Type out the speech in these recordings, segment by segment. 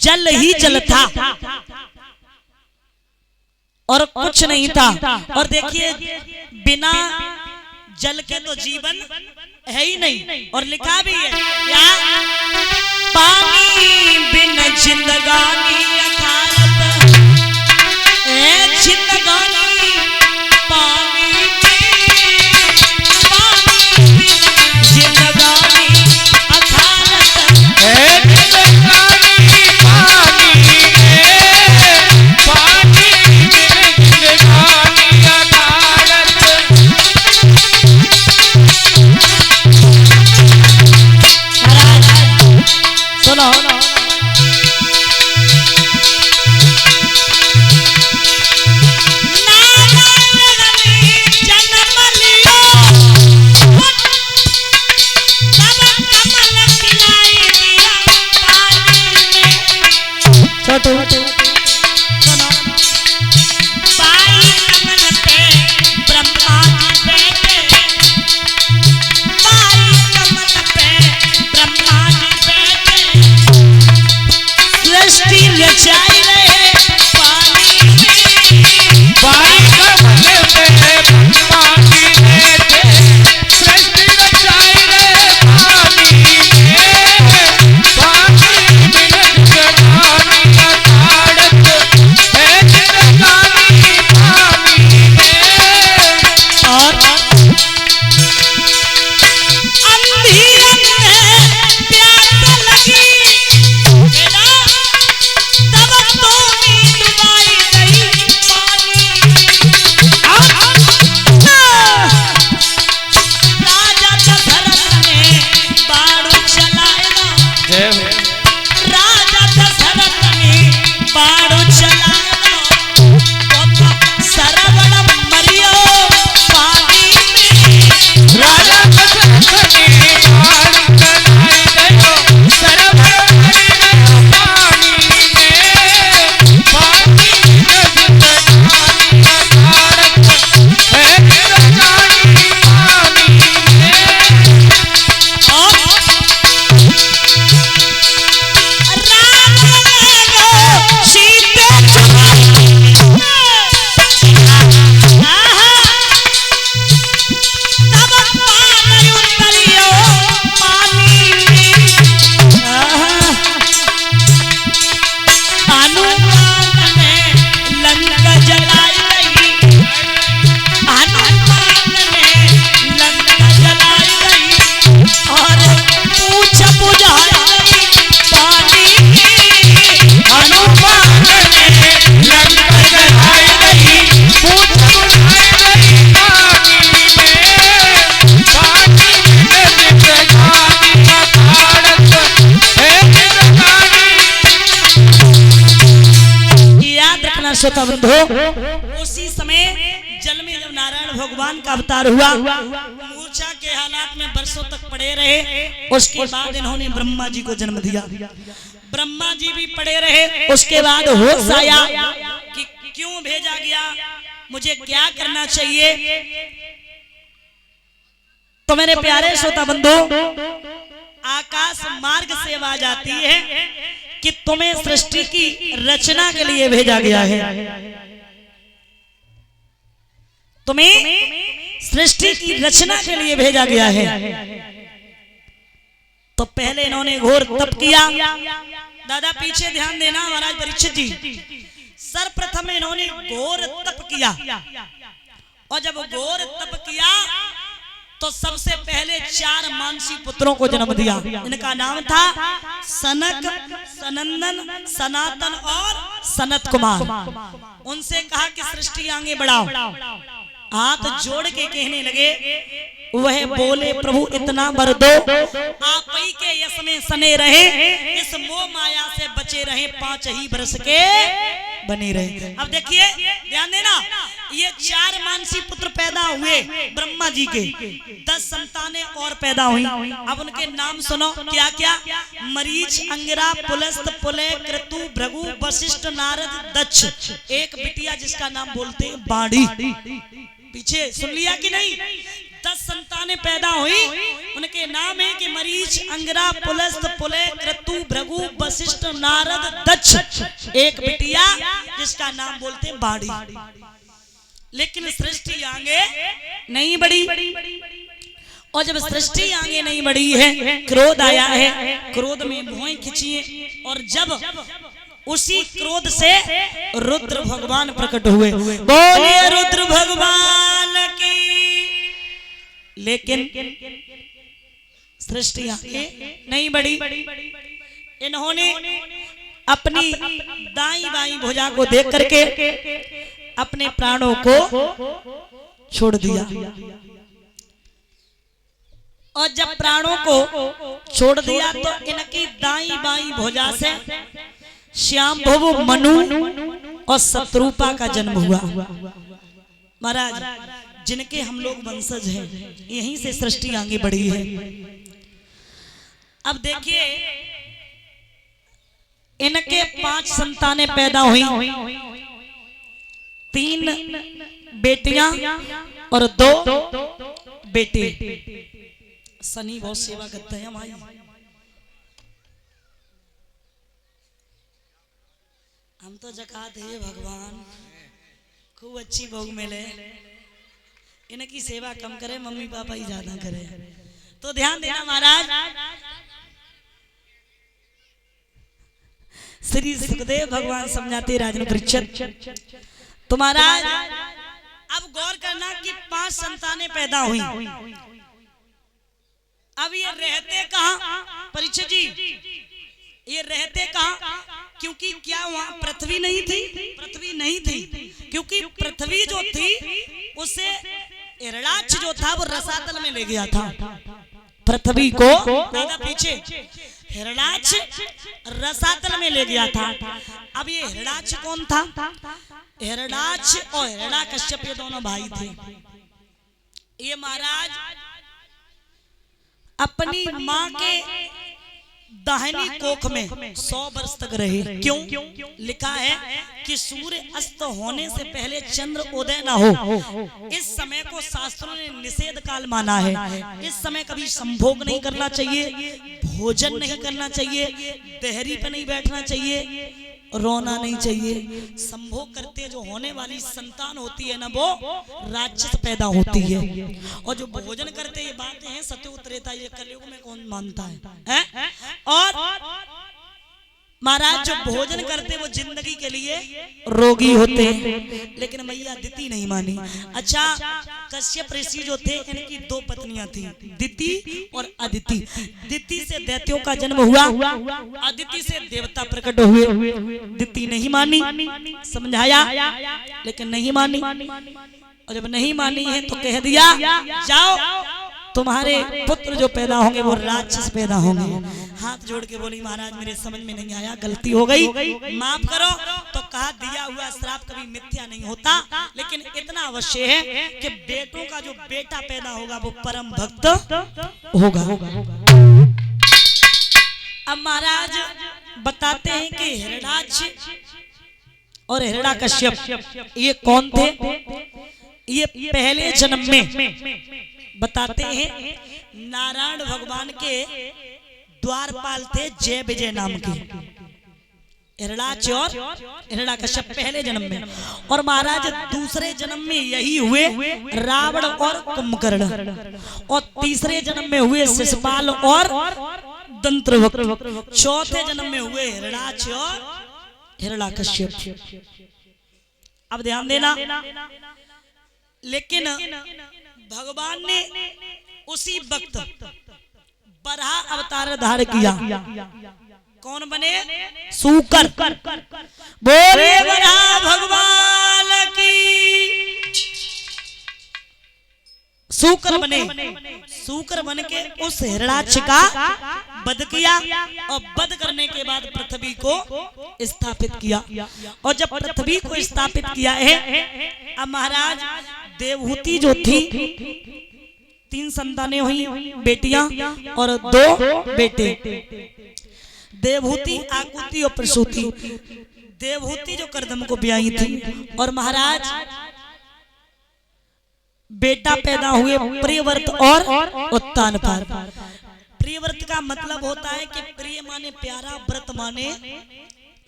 जल ही जल था और कुछ नहीं था। और देखिए बिना जल के तो जीवन है ही नहीं। और लिखा भी है क्या, पानी बिन जिंदगानी अथारत है, जिंदगानी पानी बिन जिंदगानी अथारत है, जिंदगानी पानी बिन जिंदगानी अथारत। सुनो उसी समय जल में जब नारायण भगवान का अवतार हुआ, मूर्छा के हालात में वर्षों तक पड़े रहे। उसके बाद इन्होंने ब्रह्मा जी को जन्म दिया। ब्रह्मा जी भी पड़े रहे। उसके बाद होश आया कि क्यों भेजा गया, मुझे क्या करना चाहिए। तो मेरे प्यारे श्रोता बंधु, आकाश मार्ग से आवाज आती है कि तुम्हें सृष्टि की रचना के लिए भेजा गया है। तुम्हें सृष्टि की रचना के लिए भेजा गया है। तो पहले इन्होंने घोर तप किया। दादा पीछे ध्यान देना महाराज परीक्षित जी। सर्वप्रथम इन्होंने घोर तप किया। और जब घोर तप किया तो सबसे पहले 4 मानसी पुत्रों को जन्म दिया। इनका नाम था सनक, सनंदन, सनातन और सनत कुमार। उनसे कहा कि सृष्टि आगे बढ़ाओ। हाथ जोड़ के कहने लगे, वह बोले प्रभु इतना वर दो, आप ही के यश में सने रहे, इस मोह माया से बचे रहे, 5 ही बरस के बने रहे। अब देखिए ध्यान देना, ये 4 मानसी पुत्र पैदा हुए ब्रह्मा जी के, 10 संतानें और पैदा हुई। अब उनके नाम सुनो क्या क्या, मरीच, अंगिरा, पुलस्त, पुलय, क्रतु, भृगु, वशिष्ठ, नारद, दक्ष। एक बिटिया जिसका नाम बोलते बाड़ी। पीछे सुन लिया कि नहीं? 10 संतान संतानें पैदा हुई, उनके नाम है कि मरीच, अंगिरा, पुलस्त, पुले, क्रतु, भृगु, वशिष्ठ, नारद, दक्ष। एक बिटिया जिसका नाम बोलते हैं बाड़ी। लेकिन सृष्टि आगे नहीं बढ़ी, और जब सृष्टि आगे नहीं बढ़ी है, क्रोध आया है, क्रोध में भुएं खिंची है, और जब उसी क्रोध से रुद्र भगवान प्रकट हुए। बोलिए रुद्र भगवान की। लेकिन सृष्टि आगे नहीं बढ़ी, इन्होंने अपनी दाईं बाईं भुजा को देख करके अपने प्राणों को छोड़ दिया। और जब प्राणों को छोड़ दिया तो इनकी दाईं बाईं भुजा से श्यामभुव, मनु और शत्रुपा का जन्म हुआ। महाराज, जिनके हम लोग वंशज हैं, यहीं से सृष्टि आगे बढ़ी है। अब देखिए, इनके 5 संतानें पैदा हुई, 3 बेटियां और 2 बेटे। सनी बहुत सेवा करते हैं हमारी। हम तो जकात है भगवान, खूब अच्छी बहू मिले, इनकी सेवा कम करे, मम्मी पापा ही ज्यादा करे। तो ध्यान देना महाराज, श्री सुखदेव भगवान समझाते राजन परीक्षित। तो महाराज अब गौर करना कि 5 संतानें पैदा हुई। अब ये रहते कहाँ परीक्षित जी? ये रहते कहाँ? क्योंकि क्या वहां पृथ्वी नहीं थी? पृथ्वी नहीं थी, क्योंकि पृथ्वी जो थी उसे हिरणाक्ष जो था वो रसातल में ले गया था। पृथ्वी को दादा पीछे हिरणाक्ष रसातल में ले गया था। अब ये हिरणाक्ष कौन था? हिरणाक्ष और हिरण्याकश्यप ये दोनों भाई थे। ये महाराज अपनी मां के दाहिनी कोख में 100 वर्ष तक रहे। क्यों? लिखा है कि सूर्य अस्त होने से पहले चंद्र उदय ना हो, इस समय को शास्त्रों ने निषेध काल माना है। इस समय कभी संभोग नहीं करना चाहिए, भोजन नहीं करना चाहिए, देहरी पे नहीं बैठना चाहिए, रोना नहीं चाहिए। संभोग करते जो होने वाली संतान होती है ना, वो राक्षस पैदा होती है। और जो भोजन करते, ये बातें हैं सत्य त्रेता, ये कलयुग में कौन मानता है? और महाराज जो भोजन करते वो जिंदगी के लिए रोगी होते हैं, लेकिन मैया दिति नहीं मानी। अच्छा, कश्यप ऋषि जो थे, इनकी 2 पत्नियां थी, दिति और अदिति। दिति से दैत्यों का जन्म हुआ, अदिति से देवता प्रकट हुए। दिति नहीं मानी, समझाया लेकिन नहीं मानी, और जब नहीं मानी है तो कह दिया जाओ, तुम्हारे पुत्र जो पैदा होंगे वो राक्षस पैदा होंगे। हाथ जोड़ के बोली महाराज मेरे समझ में नहीं आया, गलती हो गई, माफ करो। तो कहा दिया हुआ श्राप कभी मिथ्या नहीं होता, लेकिन इतना अवश्य है कि बेटों का जो बेटा पैदा होगा वो परम भक्त होगा। अब महाराज बताते हैं कि हिरणाक्ष और हिरण्याकश्यप ये कौन थे? ये पहले जन्म में बताते हैं नारायण भगवान के द्वारपाल थे, जय विजय नाम के। हिरणाक्ष और हिरण्याकश्यप पहले जन्म में, और महाराज दूसरे जन्म में यही हुए रावण और कुंभकर्ण, और तीसरे जन्म में हुए शिशुपाल और दंत्रवक्र, चौथे जन्म में हुए हिरणाक्ष और हिरण्याकश्यप। अब ध्यान देना, लेकिन भगवान ने उसी वक्त बराह अवतार धारण किया। कौन बने? सूकर। बोले बराह भगवान की। सूकर बने, सूकर बन के उस हिरणाक्ष का वध किया, और वध करने के बाद पृथ्वी को स्थापित किया। और जब पृथ्वी को स्थापित किया है, अब महाराज देवहूति जो थी, 3 संतानें हुई, बेटियां और 2 बेटे। देवहूति, आकुति और प्रसूति। देवहूति जो करदम को ब्याही थी, और महाराज बेटा पैदा हुए प्रियव्रत और उत्तानपाद। प्रियव्रत का मतलब होता है कि प्रिय माने प्यारा, व्रत माने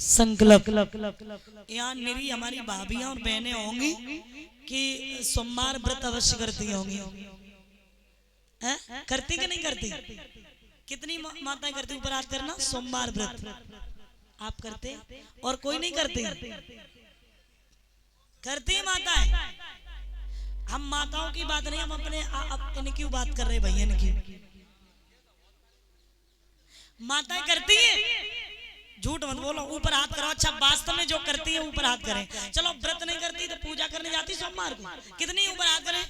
संकल्प। यहाँ मेरी हमारी भाभियां और बहनें होंगी कि सोमवार व्रत अवश्य करती होंगी, करती कि नहीं करती? कितनी माताएं करती? ऊपर हाथ करना। सोमवार व्रत आप करते और कोई नहीं करती? करती माताएं। हम माताओं की बात नहीं, हम अपने इनकी बात कर रहे भैया की। माताएं करती हैं, झूठ मत बोलो, ऊपर हाथ करो। अच्छा, वास्तव में जो करती है ऊपर हाथ करें। चलो व्रत नहीं करती तो पूजा करने जाती सोमवार को, कितनी ऊपर हाथ करें?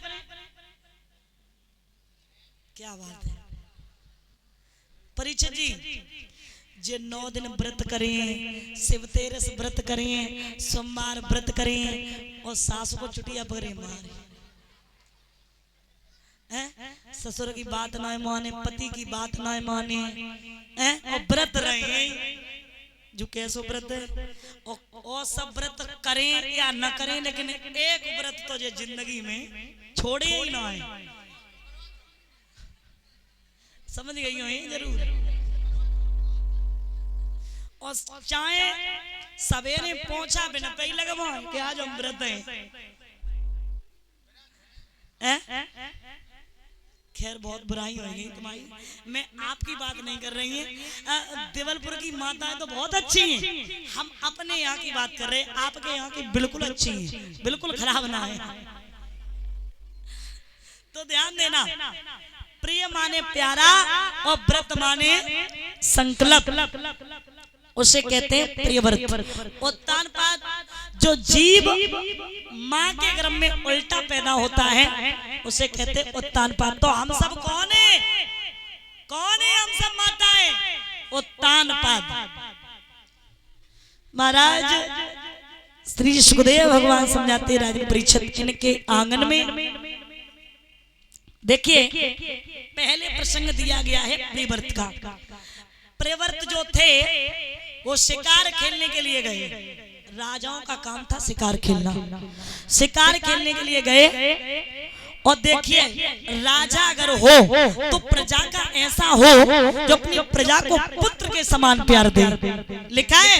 क्या बात है परीक्षित जी, जे 9 दिन व्रत करें, शिव तेरस व्रत करें, सोमवार व्रत करें और सासू को चुटिया पकड़े मारे, ससुर की बात ना माने, पति की बात ना माने, और व्रत रहे जो कैसो व्रत है। और सब व्रत करें या न करें, लेकिन एक व्रत तो जो जिंदगी में छोड़े ही ना है। समझ गई हो जरूर। और चाहे सवेरे पहुंचा बिना कहीं लगवा कि आज हम व्रत हैं। खैर बहुत बुराई होगी तुम्हारी, मैं आपकी बात नहीं कर रही है। देवलपुर की माताएं तो बहुत अच्छी हैं, हम अपने यहाँ की बात कर रहे हैं। आपके यहाँ की बिल्कुल अच्छी है, बिल्कुल खराब ना है। तो ध्यान देना, प्रिय माने प्यारा और व्रत माने संकल्प, उसे कहते हैं प्रियव्रत। उत्तानपाद जो जीव माँ के गर्भ में उल्टा पैदा होता है उसे कहते हैं उत्तानपाद। तो हम सब कौन है? कौन है हम सब माताएं? उत्तानपाद। महाराज श्री सुखदेव भगवान समझाते राजा परीक्षित इनके आंगन में देखिए पहले प्रसंग दिया गया है प्रियव्रत का। प्रियव्रत जो थे वो शिकार खेलने के लिए गए। राजाओं का काम था शिकार खेलना। शिकार खेलने के लिए गए और देखिए राजा अगर हो तो प्रजा का ऐसा हो जो अपनी प्रजा को पुत्र के समान प्यार दे। लिखा है